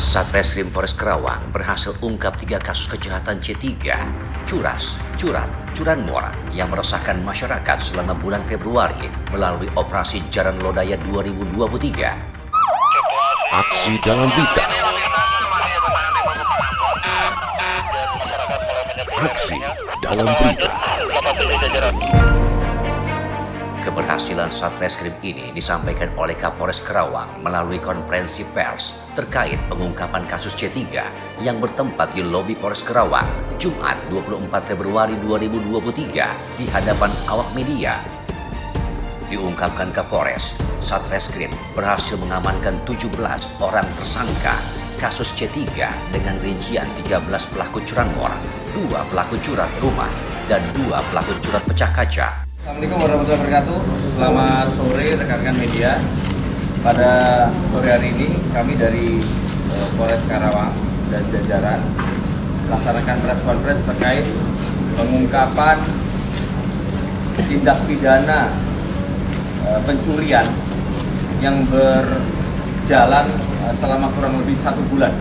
Satreskrim Polres Karawang berhasil ungkap 3 kasus kejahatan C3, curas, curanmor yang meresahkan masyarakat selama bulan Februari melalui operasi Jaran Lodaya 2023. Aksi dalam berita. Aksi dalam berita. Keberhasilan Satreskrim ini disampaikan oleh Kapolres Karawang melalui konferensi pers terkait pengungkapan kasus C3 yang bertempat di lobi Polres Karawang, Jumat 24 Februari 2023 di hadapan awak media. Diungkapkan Kapolres, Satreskrim berhasil mengamankan 17 orang tersangka kasus C3 dengan rincian 13 pelaku curanmor, 2 pelaku curat rumah, dan 2 pelaku curat pecah kaca. Assalamualaikum warahmatullahi wabarakatuh. Selamat sore rekan-rekan media. Pada sore hari ini kami dari Polres Karawang dan jajaran melaksanakan press conference terkait pengungkapan tindak pidana pencurian yang berjalan selama kurang lebih 1 bulan.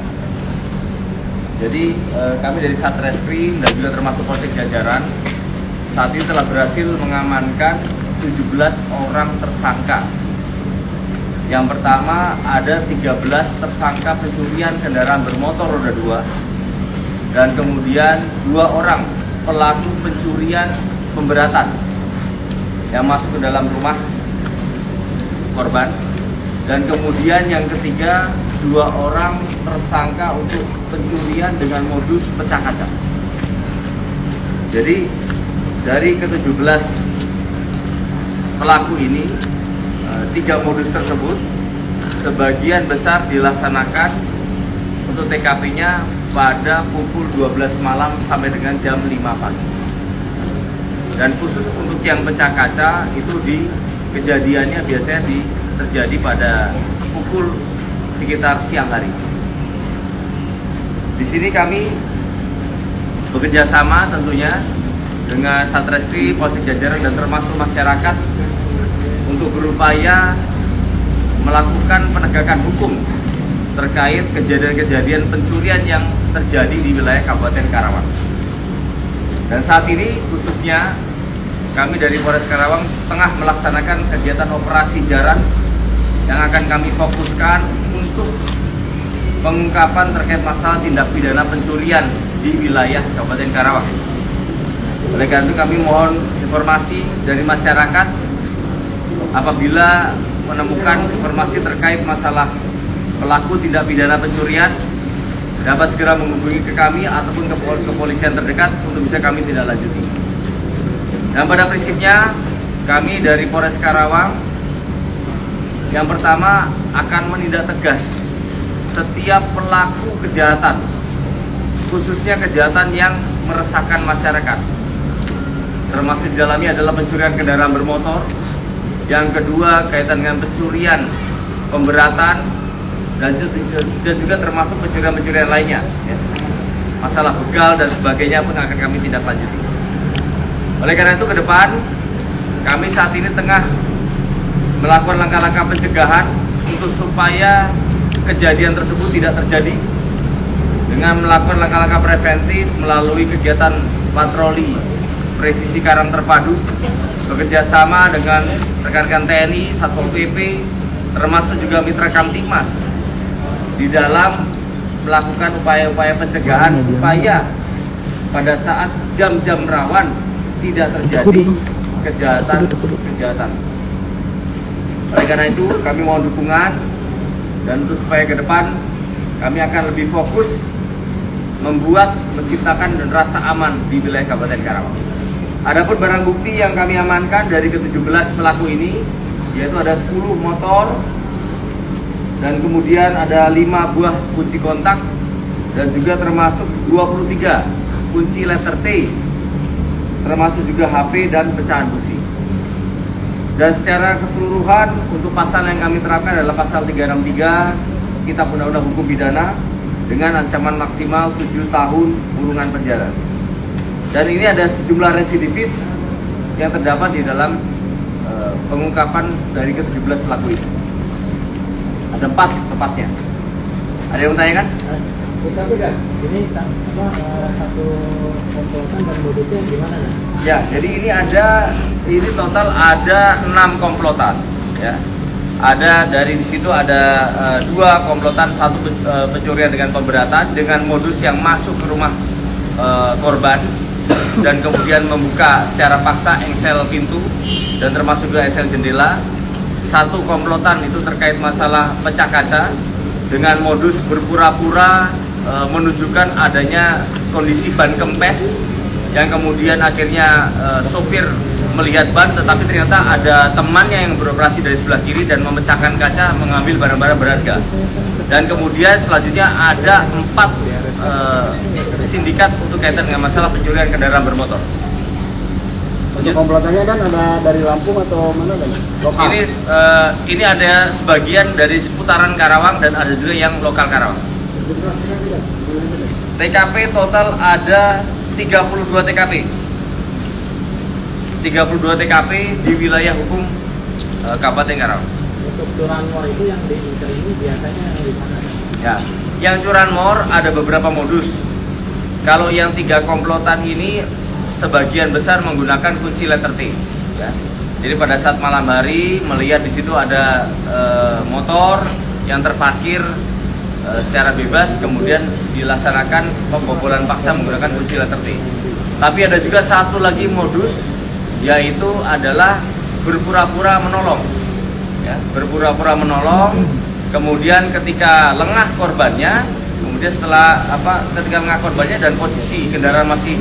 Jadi kami dari Satreskrim dan juga termasuk Polsek jajaran saat ini telah berhasil mengamankan 17 orang tersangka. Yang pertama ada 13 tersangka pencurian kendaraan bermotor roda 2 dan kemudian 2 orang pelaku pencurian pemberatan yang masuk ke dalam rumah korban, dan kemudian yang ketiga 2 orang tersangka untuk pencurian dengan modus pecah kaca. Jadi dari ke-17 pelaku ini, 3 modus tersebut sebagian besar dilaksanakan untuk TKP-nya pada pukul 12 malam sampai dengan jam 5 pagi. Dan khusus untuk yang pecah kaca itu kejadiannya biasanya terjadi pada pukul sekitar siang hari. Di sini kami bekerja sama tentunya dengan Satreskrim, Polsek jajaran dan termasuk masyarakat untuk berupaya melakukan penegakan hukum terkait kejadian-kejadian pencurian yang terjadi di wilayah Kabupaten Karawang. Dan saat ini khususnya kami dari Polres Karawang tengah melaksanakan kegiatan operasi Jaran yang akan kami fokuskan untuk pengungkapan terkait masalah tindak pidana pencurian di wilayah Kabupaten Karawang. Oleh karena itu kami mohon informasi dari masyarakat apabila menemukan informasi terkait masalah pelaku tindak pidana pencurian dapat segera menghubungi ke kami ataupun ke kepolisian terdekat untuk bisa kami tindak lanjuti. Dan pada prinsipnya kami dari Polres Karawang yang pertama akan menindak tegas setiap pelaku kejahatan, khususnya kejahatan yang meresahkan masyarakat. Termasuk di dalamnya adalah pencurian kendaraan bermotor, yang kedua kaitan dengan pencurian pemberatan, dan juga termasuk pencurian-pencurian lainnya, ya. Masalah begal dan sebagainya pun akan kami tindak lanjuti. Oleh karena itu ke depan kami saat ini tengah melakukan langkah-langkah pencegahan untuk supaya kejadian tersebut tidak terjadi dengan melakukan langkah-langkah preventif melalui kegiatan patroli presisi Karang Terpadu bekerja sama dengan rekan-rekan TNI, Satpol PP, termasuk juga mitra Kamtibmas di dalam melakukan upaya-upaya pencegahan supaya pada saat jam-jam rawan tidak terjadi kejahatan. Oleh karena itu kami mohon dukungan, dan untuk supaya ke depan kami akan lebih fokus menciptakan dan rasa aman di wilayah Kabupaten Karawang. Adapun barang bukti yang kami amankan dari ke-17 pelaku ini yaitu ada 10 motor dan kemudian ada 5 buah kunci kontak dan juga termasuk 23 kunci letter T, termasuk juga HP dan pecahan busi. Dan secara keseluruhan untuk pasal yang kami terapkan adalah pasal 363 Kitab Undang-Undang Hukum Pidana dengan ancaman maksimal 7 tahun kurungan penjara. Dan ini ada sejumlah residivis yang terdapat di dalam pengungkapan dari ke-17 pelaku ini. Ada 4 tepatnya. Ada yang menanyakan? Ini satu komplotan dan modusnya gimana? Ya, jadi ini total ada 6 komplotan, ya. Ada dari situ ada 2 komplotan, 1 pencurian dengan pemberatan dengan modus yang masuk ke rumah korban dan kemudian membuka secara paksa engsel pintu dan termasuk juga engsel jendela. 1 komplotan itu terkait masalah pecah kaca dengan modus berpura-pura menunjukkan adanya kondisi ban kempes yang kemudian akhirnya sopir melihat ban, tetapi ternyata ada temannya yang beroperasi dari sebelah kiri dan memecahkan kaca, mengambil barang-barang berharga. Dan kemudian selanjutnya ada 4 sindikat untuk kaitan dengan masalah pencurian kendaraan bermotor. Untuk komplotannya kan ada dari Lampung atau mana dan lokal? Ini ada sebagian dari seputaran Karawang dan ada juga yang lokal Karawang. TKP total ada 32 TKP. 32 TKP di wilayah hukum Kabupaten Karawang. Untuk curanmor itu yang diincar ini biasanya di mana? Ya, yang curanmor ada beberapa modus. Kalau yang 3 komplotan ini sebagian besar menggunakan kunci letter T. Ya. Jadi pada saat malam hari melihat di situ ada motor yang terparkir secara bebas, kemudian dilaksanakan pembobolan paksa menggunakan kunci letter T. Tapi ada juga satu lagi modus, yaitu adalah berpura-pura menolong. Ya, berpura-pura menolong, kemudian ketika lengah korbannya, kemudian ketika lengah korbannya dan posisi kendaraan masih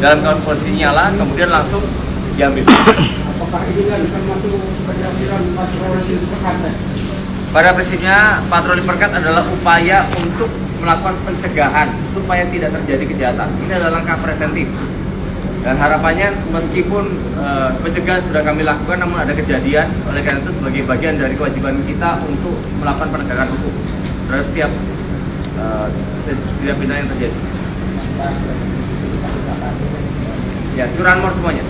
dalam posisi nyala, kemudian langsung diambil. Apakah ini termasuk penjaminan patroli pekat? Pada prinsipnya patroli perkat adalah upaya untuk melakukan pencegahan supaya tidak terjadi kejahatan. Ini adalah langkah preventif. Dan harapannya meskipun pencegahan sudah kami lakukan, namun ada kejadian, oleh karena itu sebagai bagian dari kewajiban kita untuk melakukan penegakan hukum terhadap setiap pidana yang terjadi. Ya, curanmor semuanya.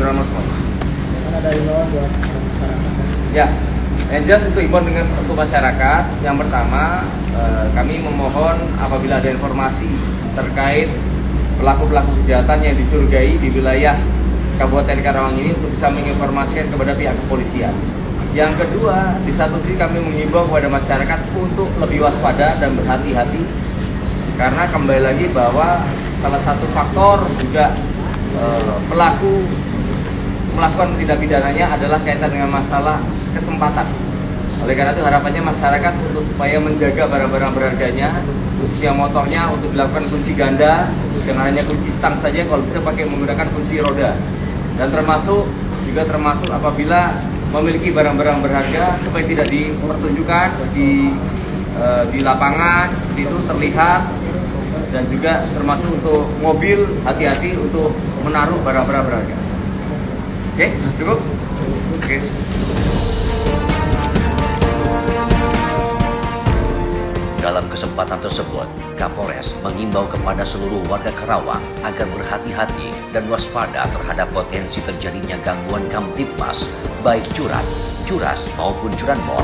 Curanmor semuanya. Ada imbauan buat masyarakat. Ya, yang jelas untuk imbauan untuk masyarakat, yang pertama kami memohon apabila ada informasi terkait pelaku-pelaku kejahatan yang dicurigai di wilayah Kabupaten Karawang ini untuk bisa menginformasikan kepada pihak kepolisian. Yang kedua, di satu sisi kami mengimbau kepada masyarakat untuk lebih waspada dan berhati-hati, karena kembali lagi bahwa salah satu faktor juga pelaku melakukan tindak pidananya adalah kaitan dengan masalah kesempatan. Oleh karena itu harapannya masyarakat untuk supaya menjaga barang-barang berharganya, khususnya motornya, untuk dilakukan kunci ganda, dengan hanya kunci stang saja, kalau bisa pakai menggunakan kunci roda. Dan termasuk apabila memiliki barang-barang berharga supaya tidak dipertunjukkan di lapangan, seperti itu terlihat. Dan juga termasuk untuk mobil, hati-hati untuk menaruh barang-barang berharga. Oke, cukup? Oke. Dalam kesempatan tersebut, Kapolres mengimbau kepada seluruh warga Karawang agar berhati-hati dan waspada terhadap potensi terjadinya gangguan Kamtibmas, baik curas maupun curanmor.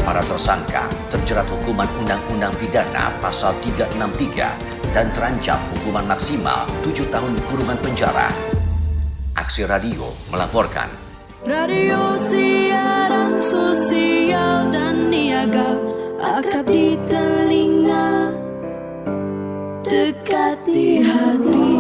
Para tersangka terjerat hukuman Undang-Undang Pidana Pasal 363 dan terancam hukuman maksimal 7 tahun kurungan penjara. Aksi Radio melaporkan. Radio siaran sosial dan niaga, akrab di telinga, dekat di hati.